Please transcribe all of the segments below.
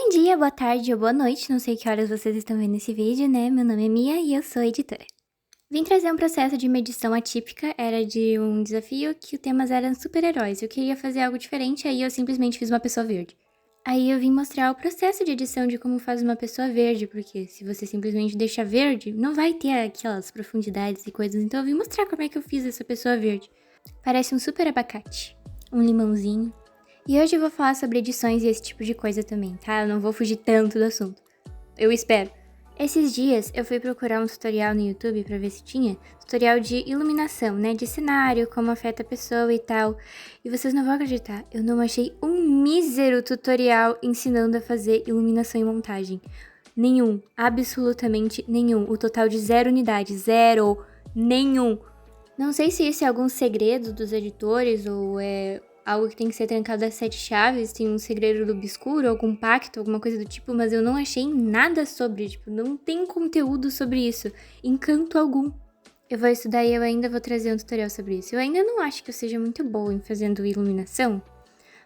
Bom dia, boa tarde ou boa noite, não sei que horas vocês estão vendo esse vídeo, né? Meu nome é Mia e eu sou editora. Vim trazer um processo de medição atípica, era de um desafio que o tema era super-heróis. Eu queria fazer algo diferente, aí eu simplesmente fiz uma pessoa verde. Aí eu vim mostrar o processo de edição de como faz uma pessoa verde, porque se você simplesmente deixa verde, não vai ter aquelas profundidades e coisas, então eu vim mostrar como é que eu fiz essa pessoa verde. Parece um super abacate, um limãozinho. E hoje eu vou falar sobre edições e esse tipo de coisa também, tá? Eu não vou fugir tanto do assunto. Eu espero. Esses dias eu fui procurar um tutorial no YouTube pra ver se tinha tutorial de iluminação, né? De cenário, como afeta a pessoa e tal. E vocês não vão acreditar, eu não achei um mísero tutorial ensinando a fazer iluminação e montagem. Nenhum, absolutamente nenhum. O total de 0 unidades, 0, nenhum. Não sei se esse é algum segredo dos editores ou é algo que tem que ser trancado às 7 chaves, tem um segredo do obscuro, algum pacto, alguma coisa do tipo, mas eu não achei nada sobre, não tem conteúdo sobre isso, encanto algum. Eu vou estudar e eu ainda vou trazer um tutorial sobre isso. Eu ainda não acho que eu seja muito boa em fazendo iluminação,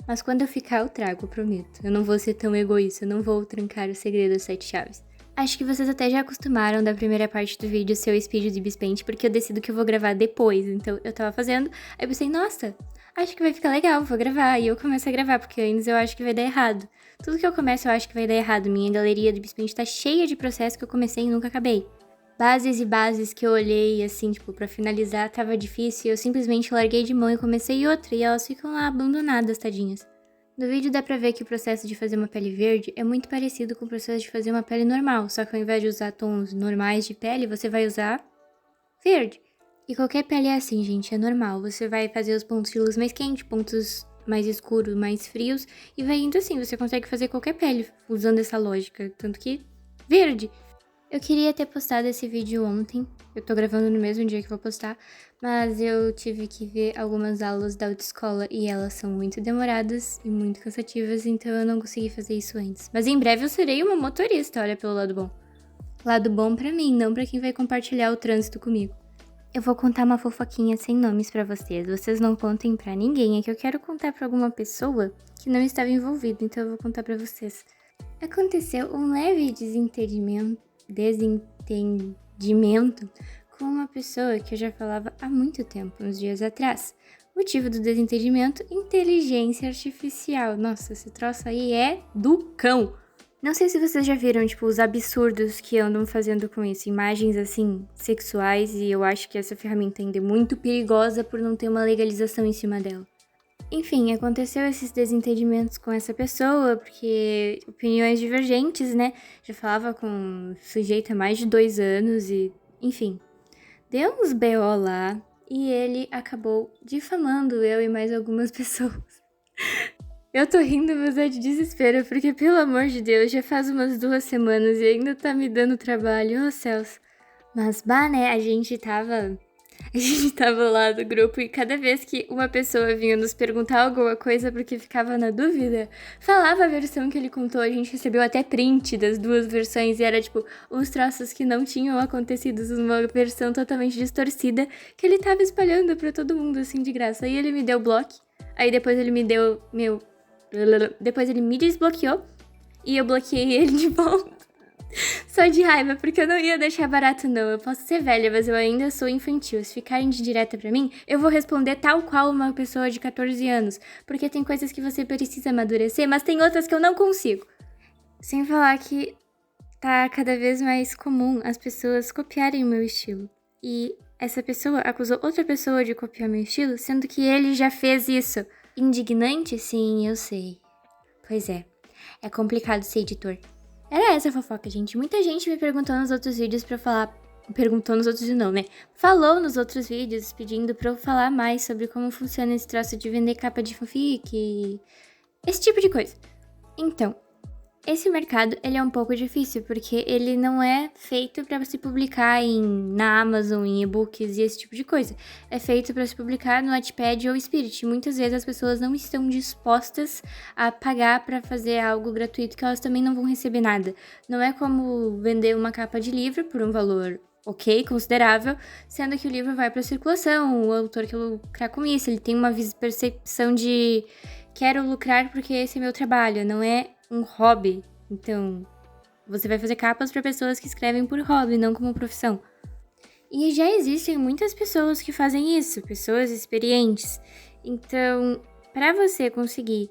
mas quando eu ficar eu trago, eu prometo. Eu não vou ser tão egoísta, eu não vou trancar o segredo às 7 chaves. Acho que vocês até já acostumaram da primeira parte do vídeo ser o speed de Bispaint, porque eu decido que eu vou gravar depois. Então eu tava fazendo, aí eu pensei, nossa, acho que vai ficar legal, vou gravar. E eu começo a gravar, porque antes eu acho que vai dar errado. Tudo que eu começo eu acho que vai dar errado. Minha galeria de Bispaint tá cheia de processos que eu comecei e nunca acabei. Bases e bases que eu olhei, assim, pra finalizar, tava difícil. Eu simplesmente larguei de mão e comecei outra, e elas ficam lá abandonadas, tadinhas. No vídeo dá pra ver que o processo de fazer uma pele verde é muito parecido com o processo de fazer uma pele normal, só que ao invés de usar tons normais de pele, você vai usar verde. E qualquer pele é assim, gente, é normal. Você vai fazer os pontos de luz mais quentes, pontos mais escuros, mais frios, e vai indo assim, você consegue fazer qualquer pele usando essa lógica, tanto que verde. Eu queria ter postado esse vídeo ontem, eu tô gravando no mesmo dia que vou postar, mas eu tive que ver algumas aulas da autoescola e elas são muito demoradas e muito cansativas, então eu não consegui fazer isso antes. Mas em breve eu serei uma motorista, olha pelo lado bom. Lado bom pra mim, não pra quem vai compartilhar o trânsito comigo. Eu vou contar uma fofoquinha sem nomes pra vocês não contem pra ninguém, é que eu quero contar pra alguma pessoa que não estava envolvida, então eu vou contar pra vocês. Aconteceu um leve desentendimento com uma pessoa que eu já falava há muito tempo, uns dias atrás. Motivo do desentendimento: inteligência artificial. Nossa, esse troço aí é do cão. Não sei se vocês já viram, os absurdos que andam fazendo com isso. Imagens, assim, sexuais, e eu acho que essa ferramenta ainda é muito perigosa por não ter uma legalização em cima dela. Enfim, aconteceu esses desentendimentos com essa pessoa, porque opiniões divergentes, né? Já falava com um sujeito há mais de 2 anos e, enfim, deu uns BO lá e ele acabou difamando eu e mais algumas pessoas. Eu tô rindo, mas é de desespero, porque, pelo amor de Deus, já faz umas 2 semanas e ainda tá me dando trabalho, oh céus. Mas, né, a gente tava lá no grupo e cada vez que uma pessoa vinha nos perguntar alguma coisa porque ficava na dúvida, falava a versão que ele contou, a gente recebeu até print das 2 versões e era uns troços que não tinham acontecido, uma versão totalmente distorcida que ele tava espalhando pra todo mundo assim de graça. Aí ele me deu bloco, aí depois ele me deu depois ele me desbloqueou e eu bloqueei ele de volta. Só de raiva, porque eu não ia deixar barato não. Eu posso ser velha, mas eu ainda sou infantil. Se ficarem de direta pra mim, eu vou responder tal qual uma pessoa de 14 anos. Porque tem coisas que você precisa amadurecer, mas tem outras que eu não consigo. Sem falar que tá cada vez mais comum as pessoas copiarem o meu estilo. E essa pessoa acusou outra pessoa de copiar meu estilo, sendo que ele já fez isso. Indignante? Sim, eu sei. Pois é complicado ser editor. Era essa a fofoca, gente. Muita gente me perguntou nos outros vídeos pra eu falar... Perguntou nos outros não, né? Falou nos outros vídeos pedindo pra eu falar mais sobre como funciona esse troço de vender capa de fanfic e... esse tipo de coisa. Então, esse mercado, ele é um pouco difícil, porque ele não é feito para se publicar na Amazon, em e-books e esse tipo de coisa. É feito para se publicar no Wattpad ou Spirit. Muitas vezes as pessoas não estão dispostas a pagar para fazer algo gratuito, que elas também não vão receber nada. Não é como vender uma capa de livro por um valor ok, considerável, sendo que o livro vai para circulação, o autor quer lucrar com isso, ele tem uma percepção de quero lucrar porque esse é meu trabalho, não é um hobby, Então, você vai fazer capas para pessoas que escrevem por hobby, não como profissão. E já existem muitas pessoas que fazem isso, pessoas experientes. Então, para você conseguir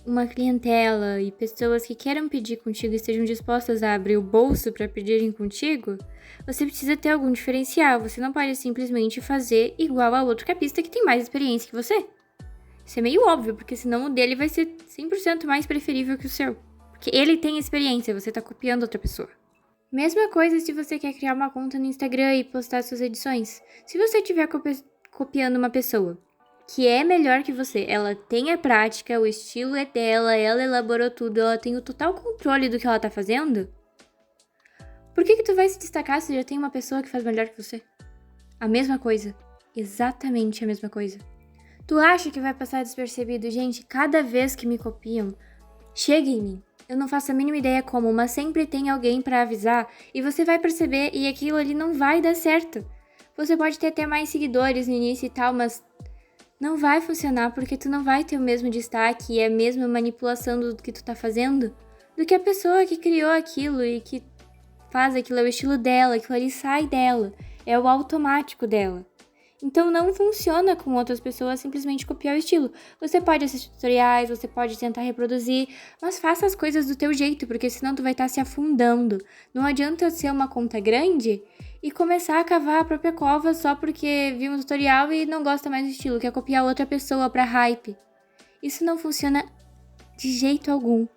uma clientela e pessoas que queiram pedir contigo e estejam dispostas a abrir o bolso para pedirem contigo, você precisa ter algum diferencial. Você não pode simplesmente fazer igual a outro capista que tem mais experiência que você. Isso é meio óbvio, porque senão o dele vai ser 100% mais preferível que o seu. Porque ele tem experiência, você tá copiando outra pessoa. Mesma coisa se você quer criar uma conta no Instagram e postar suas edições. Se você estiver copiando uma pessoa que é melhor que você, ela tem a prática, o estilo é dela, ela elaborou tudo, ela tem o total controle do que ela tá fazendo, por que tu vai se destacar se já tem uma pessoa que faz melhor que você? A mesma coisa. Exatamente a mesma coisa. Tu acha que vai passar despercebido? Gente, cada vez que me copiam, chega em mim. Eu não faço a mínima ideia como, mas sempre tem alguém pra avisar e você vai perceber e aquilo ali não vai dar certo. Você pode ter até mais seguidores no início e tal, mas não vai funcionar porque tu não vai ter o mesmo destaque e a mesma manipulação do que tu tá fazendo do que a pessoa que criou aquilo e que faz aquilo, é o estilo dela, aquilo ali sai dela, é o automático dela. Então não funciona com outras pessoas simplesmente copiar o estilo. Você pode assistir tutoriais, você pode tentar reproduzir, mas faça as coisas do teu jeito, porque senão tu vai estar se afundando. Não adianta ser uma conta grande e começar a cavar a própria cova só porque viu um tutorial e não gosta mais do estilo, quer copiar outra pessoa pra hype. Isso não funciona de jeito algum.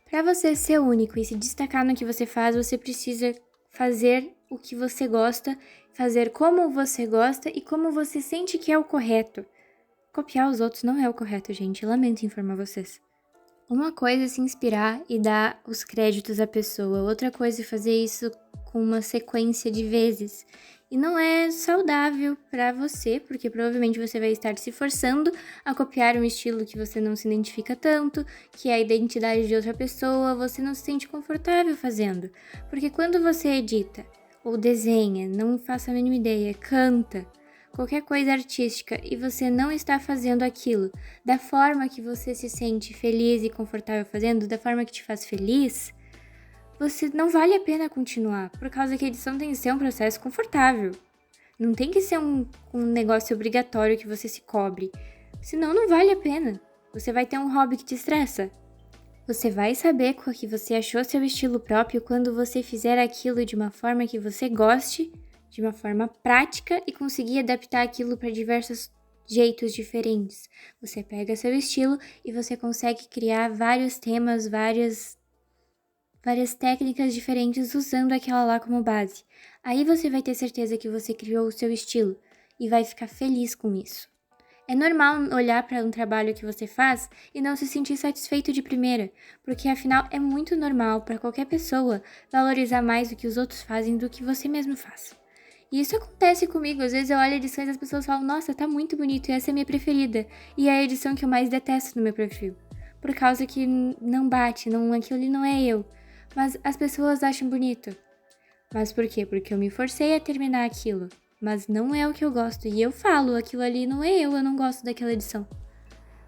Para você ser único e se destacar no que você faz, você precisa fazer o que você gosta, fazer como você gosta e como você sente que é o correto. Copiar os outros não é o correto, gente. Lamento informar vocês. Uma coisa é se inspirar e dar os créditos à pessoa. Outra coisa é fazer isso com uma sequência de vezes. E não é saudável para você, porque provavelmente você vai estar se forçando a copiar um estilo que você não se identifica tanto, que é a identidade de outra pessoa, você não se sente confortável fazendo. Porque quando você edita ou desenha, não faço a mínima ideia, canta, qualquer coisa artística e você não está fazendo aquilo da forma que você se sente feliz e confortável fazendo, da forma que te faz feliz, você não vale a pena continuar, por causa que a edição tem que ser um processo confortável. Não tem que ser um negócio obrigatório que você se cobre, senão não vale a pena. Você vai ter um hobby que te estressa. Você vai saber qual que você achou seu estilo próprio quando você fizer aquilo de uma forma que você goste, de uma forma prática e conseguir adaptar aquilo para diversos jeitos diferentes. Você pega seu estilo e você consegue criar vários temas, várias técnicas diferentes usando aquela lá como base. Aí você vai ter certeza que você criou o seu estilo e vai ficar feliz com isso. É normal olhar para um trabalho que você faz e não se sentir satisfeito de primeira, porque afinal é muito normal para qualquer pessoa valorizar mais o que os outros fazem do que você mesmo faz. E isso acontece comigo, às vezes eu olho edições e as pessoas falam, nossa, tá muito bonito e essa é a minha preferida. E é a edição que eu mais detesto no meu perfil. Por causa que não bate, aquilo ali não é eu. Mas as pessoas acham bonito. Mas por quê? Porque eu me forcei a terminar aquilo. Mas não é o que eu gosto. E eu falo, aquilo ali não é eu não gosto daquela edição.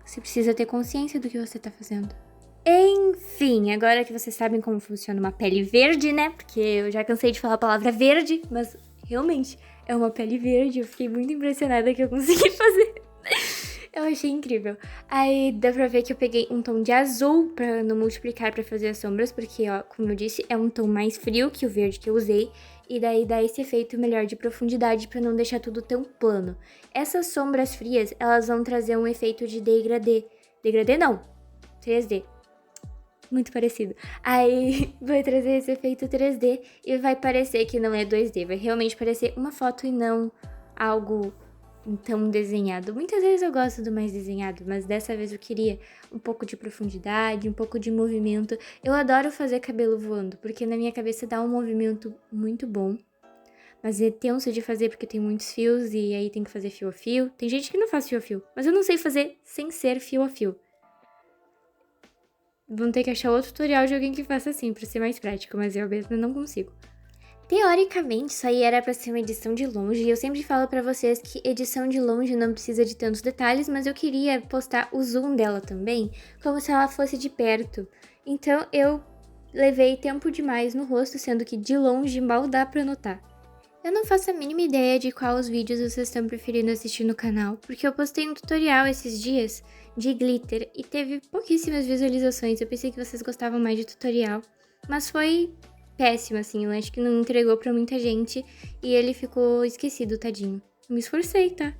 Você precisa ter consciência do que você tá fazendo. Enfim, agora que vocês sabem como funciona uma pele verde, né? Porque eu já cansei de falar a palavra verde, mas realmente é uma pele verde. Eu fiquei muito impressionada que eu consegui fazer. Eu achei incrível. Aí dá pra ver que eu peguei um tom de azul pra não multiplicar pra fazer as sombras, porque, ó, como eu disse, é um tom mais frio que o verde que eu usei. E daí dá esse efeito melhor de profundidade pra não deixar tudo tão plano. Essas sombras frias, elas vão trazer um efeito de degradê. Degradê não, 3D. Muito parecido. Aí vai trazer esse efeito 3D e vai parecer que não é 2D. Vai realmente parecer uma foto e não algo tão desenhado. Muitas vezes eu gosto do mais desenhado, mas dessa vez eu queria um pouco de profundidade, um pouco de movimento. Eu adoro fazer cabelo voando, porque na minha cabeça dá um movimento muito bom. Mas é tenso de fazer porque tem muitos fios e aí tem que fazer fio a fio. Tem gente que não faz fio a fio, mas eu não sei fazer sem ser fio a fio. Vão ter que achar outro tutorial de alguém que faça assim, pra ser mais prático, mas eu mesma não consigo. Teoricamente, isso aí era pra ser uma edição de longe, e eu sempre falo pra vocês que edição de longe não precisa de tantos detalhes, mas eu queria postar o zoom dela também, como se ela fosse de perto. Então eu levei tempo demais no rosto, sendo que de longe mal dá pra notar. Eu não faço a mínima ideia de qual os vídeos vocês estão preferindo assistir no canal, porque eu postei um tutorial esses dias de glitter e teve pouquíssimas visualizações. Eu pensei que vocês gostavam mais de tutorial, mas foi péssimo, assim. Eu acho que não entregou pra muita gente e ele ficou esquecido, tadinho. Eu me esforcei, tá?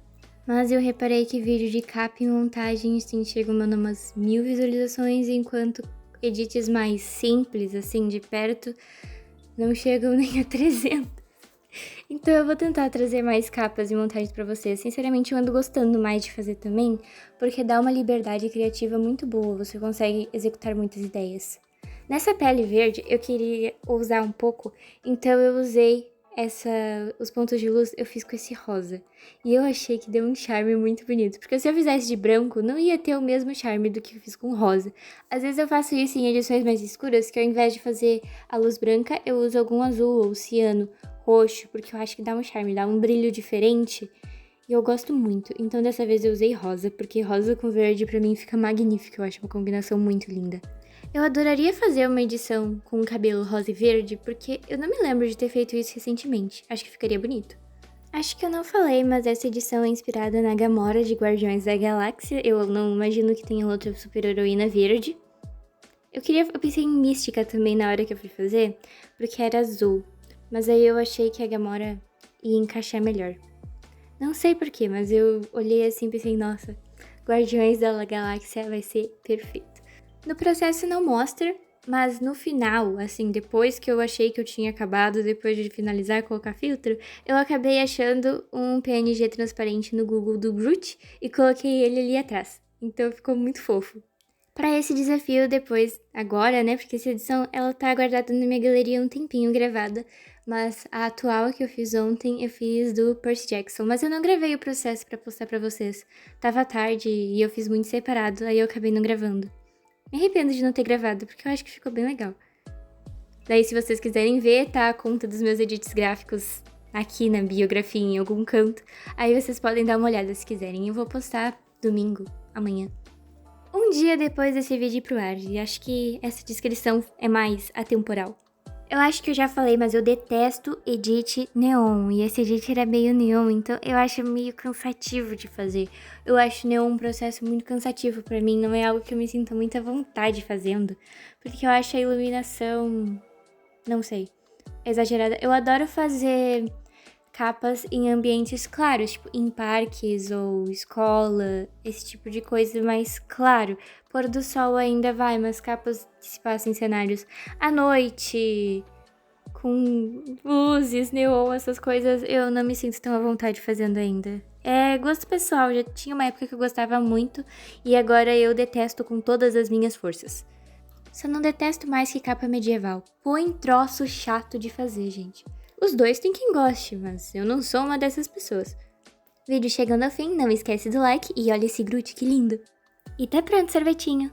Mas eu reparei que vídeo de capa e montagem, assim, chegam a umas 1000 visualizações, enquanto edits mais simples, assim, de perto, não chegam nem a 300. Então eu vou tentar trazer mais capas e montagens pra vocês. Sinceramente, eu ando gostando mais de fazer também, porque dá uma liberdade criativa muito boa, você consegue executar muitas ideias. Nessa pele verde, eu queria ousar um pouco, então eu usei os pontos de luz, eu fiz com esse rosa. E eu achei que deu um charme muito bonito, porque se eu fizesse de branco, não ia ter o mesmo charme do que eu fiz com rosa. Às vezes eu faço isso em edições mais escuras, que ao invés de fazer a luz branca, eu uso algum azul ou ciano, roxo, porque eu acho que dá um charme, dá um brilho diferente. E eu gosto muito. Então dessa vez eu usei rosa, porque rosa com verde pra mim fica magnífico. Eu acho uma combinação muito linda. Eu adoraria fazer uma edição com cabelo rosa e verde, porque eu não me lembro de ter feito isso recentemente. Acho que ficaria bonito. Acho que eu não falei, mas essa edição é inspirada na Gamora de Guardiões da Galáxia. Eu não imagino que tenha outra super-heroína verde. Eu pensei em Mística também na hora que eu fui fazer, porque era azul. Mas aí eu achei que a Gamora ia encaixar melhor. Não sei porquê, mas eu olhei assim e pensei, nossa, Guardiões da Galáxia vai ser perfeito. No processo não mostra, mas no final, assim, depois que eu achei que eu tinha acabado, depois de finalizar colocar filtro, eu acabei achando um PNG transparente no Google do Groot e coloquei ele ali atrás. Então ficou muito fofo. Para esse desafio depois, agora, né, porque essa edição ela tá guardada na minha galeria um tempinho gravada, mas a atual que eu fiz ontem eu fiz do Percy Jackson, mas eu não gravei o processo para postar para vocês. Tava tarde e eu fiz muito separado, aí eu acabei não gravando. Me arrependo de não ter gravado, porque eu acho que ficou bem legal. Daí se vocês quiserem ver, tá a conta dos meus edits gráficos aqui na biografia em algum canto, aí vocês podem dar uma olhada se quiserem. Eu vou postar domingo, amanhã. Um dia depois desse vídeo ir pro ar, e acho que essa descrição é mais atemporal. Eu acho que eu já falei, mas eu detesto edit neon, e esse edit era meio neon, então eu acho meio cansativo de fazer. Eu acho neon um processo muito cansativo pra mim, não é algo que eu me sinto muita vontade fazendo, porque eu acho a iluminação, não sei, exagerada. Eu adoro fazer capas em ambientes claros, tipo em parques ou escola, esse tipo de coisa mais claro. Pôr do sol ainda vai, mas capas que se passam em cenários à noite, com luzes, neon, essas coisas, eu não me sinto tão à vontade fazendo ainda. É gosto pessoal, já tinha uma época que eu gostava muito e agora eu detesto com todas as minhas forças. Só não detesto mais que capa medieval. Põe troço chato de fazer, gente. Os dois tem quem goste, mas eu não sou uma dessas pessoas. Vídeo chegando ao fim, não esquece do like e olha esse Groot que lindo. E tá pronto, sorvetinho!